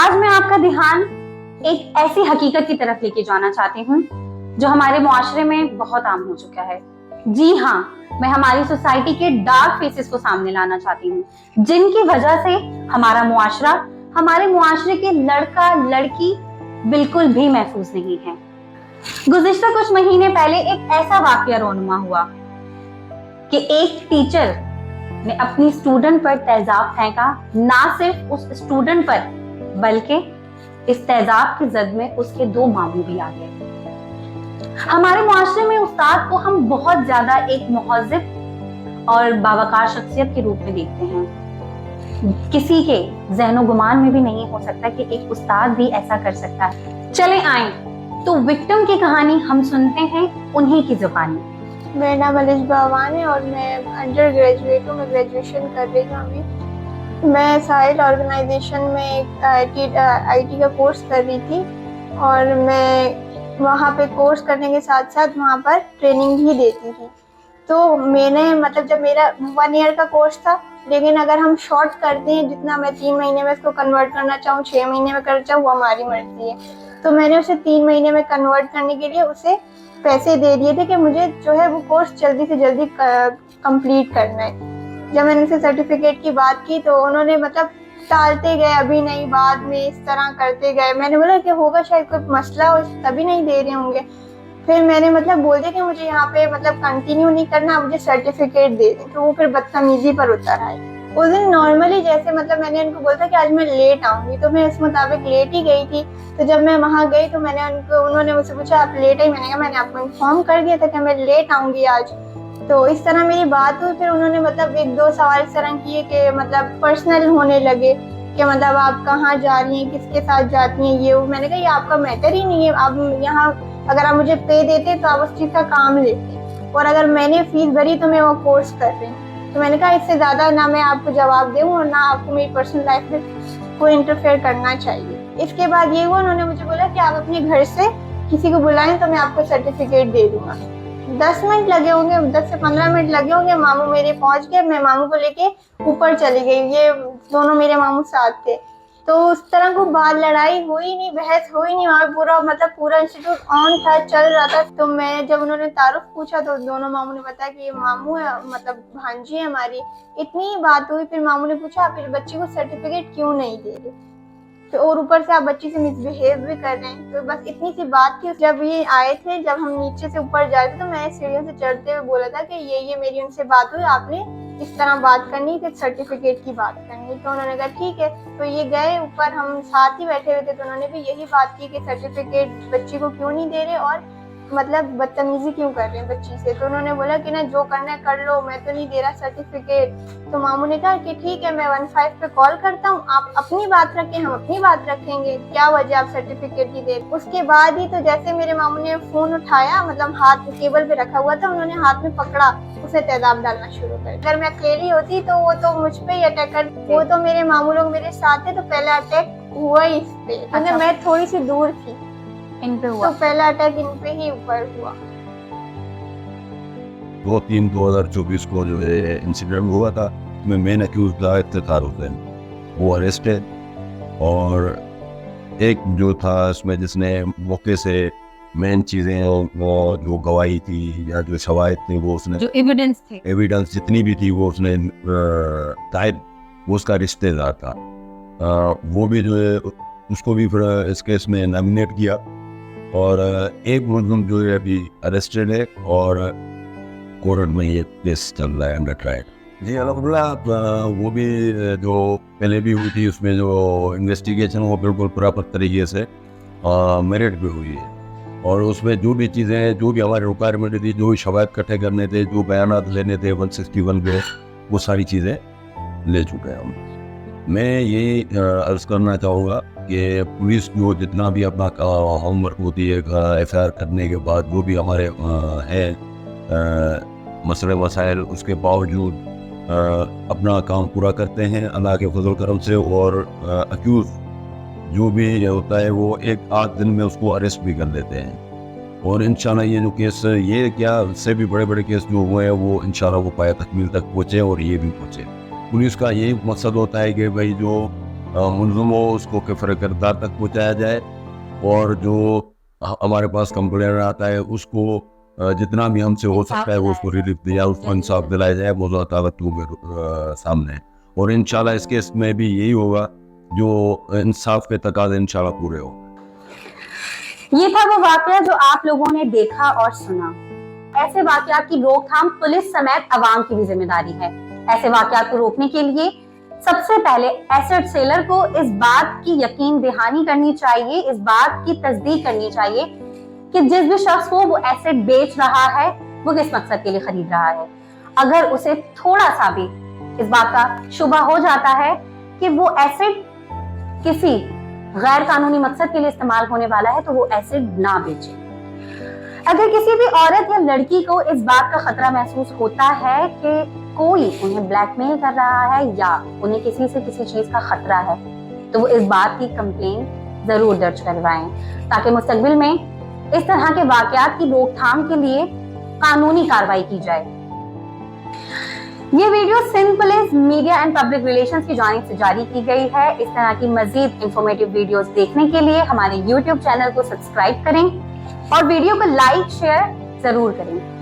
आज मैं आपका ध्यान एक ऐसी हकीकत की तरफ लेके जाना चाहती हूँ जो हमारे मुआशरे में बहुत आम हो चुका है। जी हाँ, मैं हमारी सोसाइटी के डार्क फेसेस को सामने लाना चाहती हूँ, जिनकी वजह से हमारा मुआशरा, हमारे मुआशरे के लड़का लड़की बिल्कुल भी महफूज नहीं है। गुज़िश्ता कुछ महीने पहले एक ऐसा वाकया रोनुमा हुआ कि एक टीचर ने अपनी स्टूडेंट पर तेजाब फेंका। ना सिर्फ उस स्टूडेंट पर, बल्कि इस तेजाब की जद में उसके 2 मामू भी आ गए। हमारे मुआशरे में उस्ताद को हम बहुत ज्यादा एक मुहज़्ज़िब और बावकार शख्सियत के रूप में देखते हैं। किसी के ज़हनो गुमान में भी नहीं हो सकता कि एक उस्ताद भी ऐसा कर सकता है। चले आए तो विक्टिम की कहानी हम सुनते हैं उन्हीं की जुबानी। मेरा नाम अलिश बावान है और मैं अंडर ग्रेजुएट हूँ। मैं ग्रेजुएशन कर रही हूँ अभी। मैं साहिल ऑर्गेनाइजेशन में एक आईटी का कोर्स कर रही थी और मैं वहाँ पे कोर्स करने के साथ साथ वहाँ पर ट्रेनिंग भी देती थी। तो मैंने जब मेरा 1 ईयर का कोर्स था, लेकिन अगर हम शॉर्ट करते हैं, जितना मैं 3 महीने में इसको कन्वर्ट करना चाहूँ, 6 महीने में करना चाहूँ, वो हमारी मर्जी है। तो मैंने उसे 3 महीने में कन्वर्ट करने के लिए उसे पैसे दे दिए थे कि मुझे जो है वो कोर्स जल्दी से जल्दी कंप्लीट करना है। जब मैंने उनसे सर्टिफिकेट की बात की तो उन्होंने टालते गए, अभी नहीं, बाद में, इस तरह करते गए। मैंने बोला कि होगा शायद कोई मसला हो, तभी नहीं दे रहे होंगे। फिर मैंने बोल दिया कि मुझे यहाँ पे कंटिन्यू नहीं करना, मुझे सर्टिफिकेट दे दें। तो वो फिर बदतमीजी पर उतर आए। उस दिन नॉर्मली जैसे मैंने उनको बोला था कि आज मैं लेट आऊंगी, तो मैं इस मुताबिक लेट ही गई थी। तो जब मैं वहाँ गई तो उन्होंने मुझसे पूछा आप लेट आई? मैंने कहा मैंने आपको इन्फॉर्म कर दिया था कि मैं लेट आऊंगी आज। तो इस तरह मेरी बात हुई। फिर उन्होंने 1-2 सवाल इस तरह किए कि पर्सनल होने लगे कि आप कहाँ जा रही हैं, किसके साथ जाती हैं, ये वो। मैंने कहा ये आपका मैटर ही नहीं है। आप यहाँ अगर आप मुझे पे देते तो आप उस चीज़ का काम लेते, और अगर मैंने फीस भरी तो मैं वो कोर्स कर रही हूँ। तो मैंने कहा इससे ज़्यादा ना मैं आपको जवाब दूँ और ना आपको मेरी पर्सनल लाइफ में कोई इंटरफेयर करना चाहिए। इसके बाद ये हुआ, उन्होंने मुझे बोला कि आप अपने घर से किसी को बुलाएं तो मैं आपको सर्टिफिकेट दे दूंगा। 10 मिनट लगे होंगे, 10 से 15 मिनट लगे होंगे। मामू मेरे पहुंच गए, मैं मामू को लेके ऊपर चली गई। ये दोनों मेरे मामू साथ थे। तो उस तरह को बात, लड़ाई हुई नहीं, बहस हुई नहीं। वहाँ पूरा इंस्टीट्यूट ऑन था, चल रहा था। तो मैं जब उन्होंने तारुफ पूछा तो दोनों मामू ने बताया कि ये मामू है, भांजी है हमारी। इतनी ही बात हुई। फिर मामू ने पूछा आप इस बच्ची को सर्टिफिकेट क्यों नहीं दे रहे, तो और ऊपर से आप बच्ची से मिसबिहेव भी कर रहे हैं। तो बस इतनी सी बात थी। जब ये आए थे, जब हम नीचे से ऊपर जा रहे थे, तो मैंने सीढ़ियों से चढ़ते हुए बोला था कि ये मेरी उनसे बात हुई, आपने इस तरह बात करनी थी, सर्टिफिकेट की बात करनी। तो उन्होंने कहा ठीक है। तो ये गए ऊपर, हम साथ ही बैठे हुए थे। तो उन्होंने भी यही बात की कि सर्टिफिकेट बच्ची को क्यों नहीं दे रहे और बदतमीजी क्यों कर रहे हैं बच्ची से। तो उन्होंने बोला कि ना जो करना है कर लो, मैं तो नहीं दे रहा सर्टिफिकेट। तो मामू ने कहा कि ठीक है, मैं 15 पे कॉल करता हूँ, आप अपनी बात रखें, हम अपनी बात रखेंगे, क्या वजह आप सर्टिफिकेट नहीं दे। उसके बाद ही तो जैसे मेरे मामू ने फोन उठाया, हाथ टेबल पे रखा हुआ था, उन्होंने हाथ में पकड़ा, उसे तेजाब डालना शुरू कर। अगर मैं अकेली होती तो वो तो मुझ पे ही अटैक कर, वो तो मेरे मामू लोग मेरे साथ थे। तो पहला अटैक हुआ इस पे, क्योंकि मैं थोड़ी सी दूर थी, इन पे हुआ। तो पहला अटैक इन पे ही ऊपर हुआ। 2/3/2024 को जो है इंसिडेंट हुआ था, में मेन अक्यूज था इफ्तिखार हुसैन, वो अरेस्टेड। और एक जो था इसमें जिसने मौके से मेन चीज़ें, वो जो गवाही थी या जो शवाहिद थी, वो उसने जो एविडेंस जितनी भी थी वो उसने तायद, वो उसका रिश्तेदार था। वो भी जो है उसको भी फिर इस केस में नॉमिनेट किया। और एक मुलज़िम जो है अभी अरेस्टेड है और कोर्ट में ये केस चल रहा है अंडर ट्रायल। जी अल्हम्दुलिल्लाह, वो भी जो पहले भी हुई थी उसमें जो इन्वेस्टिगेशन वो बिल्कुल प्रॉपर तरीके से मेरिट भी हुई है। और उसमें जो भी चीज़ें, जो भी हमारे रिक्वायरमेंट थी, जो भी शवाहिद इकट्ठे करने थे, जो बयानात लेने थे 161 पे, वो सारी चीज़ें ले चुके हैं हम। मैं ये अर्ज़ करना चाहूँगा कि पुलिस जो जितना भी अपना होमवर्क होती है FIR करने के बाद, जो भी हमारे हैं मसले मसाइल, उसके बावजूद अपना काम पूरा करते हैं अल्लाह के फजल करम से। और अक्यूज़ जो भी होता है वो 1-8 दिन में उसको अरेस्ट भी कर लेते हैं। और इंशाल्लाह ये जो केस, ये क्या इससे भी बड़े बड़े केस जो हुए हैं, वो इंशाल्लाह वो पाया तकमील तक पहुँचे और ये भी पहुँचे। पुलिस का यही मकसद होता है कि भाई जो मुलज़िम हो उसको किफ़र किरदार तक पहुँचाया जाए, और जो हमारे पास कंप्लेंट आता है उसको जितना भी हमसे हो सकता है वो उसको रिलीफ दिया, उसको इंसाफ दिलाया जाए, मौजूदा ताकतों के सामने। और इंशाल्लाह इस केस में भी यही होगा, जो इंसाफ के तकाज़े इंशाल्लाह पूरे हो। ये था वो वाकया जो आप लोगों ने देखा और सुना। ऐसे वाकयात की रोकथाम पुलिस समेत अवाम की भी जिम्मेदारी है। ऐसे वाकयात को रोकने के लिए सबसे पहले एसिड सेलर को इस बात की यकीन दहानी करनी चाहिए, इस बात की तस्दीक करनी चाहिए कि जिस भी शख्स को वो एसिड बेच रहा है वो किस मकसद के लिए खरीद रहा है। अगर उसे थोड़ा सा भी इस बात का शुबा हो जाता है कि वो एसिड किसी गैर कानूनी मकसद के लिए इस्तेमाल होने वाला है तो वो एसिड ना बेचे। अगर किसी भी औरत या लड़की को इस बात का खतरा महसूस होता है कि कोई उन्हें ब्लैकमेल कर रहा है या उन्हें किसी से किसी चीज का खतरा है, तो वो इस बात की कंप्लेन जरूर दर्ज करवाएं, ताकि मुस्तकबिल में इस तरह के वाकयात की रोकथाम के लिए कानूनी कार्रवाई की जाए। ये वीडियो Sindh police media and public relations की जानिब से जारी की गई है। इस तरह की मजीद इंफॉर्मेटिव वीडियोस देखने के लिए हमारे YouTube चैनल को सब्सक्राइब करें और वीडियो को लाइक शेयर जरूर करें।